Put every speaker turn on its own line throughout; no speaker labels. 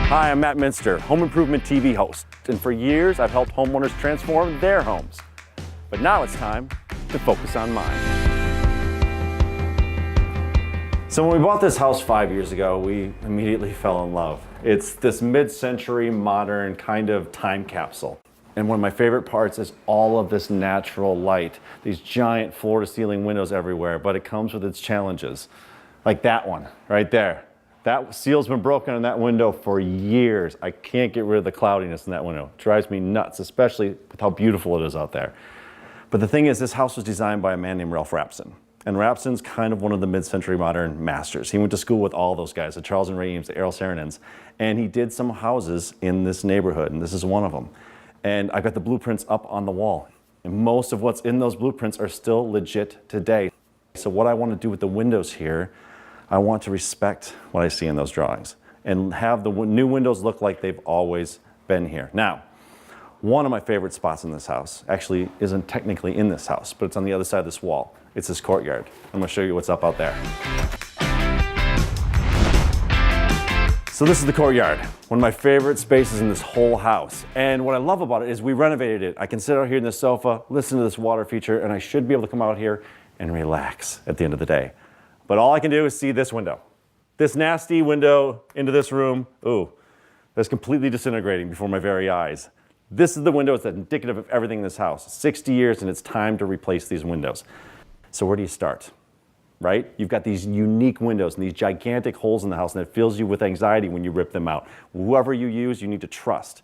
Hi, I'm Matt Muenster, home improvement TV host, and for years I've helped homeowners transform their homes. But now it's time to focus on mine. So when we bought this house 5 years ago, we immediately fell in love. It's this mid-century modern kind of time capsule. And one of my favorite parts is all of this natural light, these giant floor-to-ceiling windows everywhere, but it comes with its challenges. Like that one right there. That seal's been broken on that window for years. I can't get rid of the cloudiness in that window. It drives me nuts, especially with how beautiful it is out there. But the thing is, this house was designed by a man named Ralph Rapson. And Rapson's kind of one of the mid-century modern masters. He went to school with all those guys, the Charles and Ray Eames, the Errol Saarinen, and he did some houses in this neighborhood, and this is one of them. And I've got the blueprints up on the wall. And most of what's in those blueprints are still legit today. So what I want to do with the windows here, I want to respect what I see in those drawings and have the new windows look like they've always been here. Now, one of my favorite spots in this house actually isn't technically in this house, but it's on the other side of this wall. It's this courtyard. I'm going to show you what's up out there. So this is the courtyard, one of my favorite spaces in this whole house. And what I love about it is we renovated it. I can sit out here in the sofa, listen to this water feature, and I should be able to come out here and relax at the end of the day. But all I can do is see this window. This nasty window into this room, ooh, that's completely disintegrating before my very eyes. This is the window that's indicative of everything in this house. 60 years and it's time to replace these windows. So where do you start, right? You've got these unique windows and these gigantic holes in the house, and it fills you with anxiety when you rip them out. Whoever you use, you need to trust.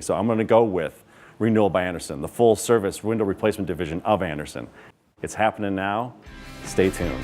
So I'm gonna go with Renewal by Andersen, the full service window replacement division of Andersen. It's happening now. Stay tuned.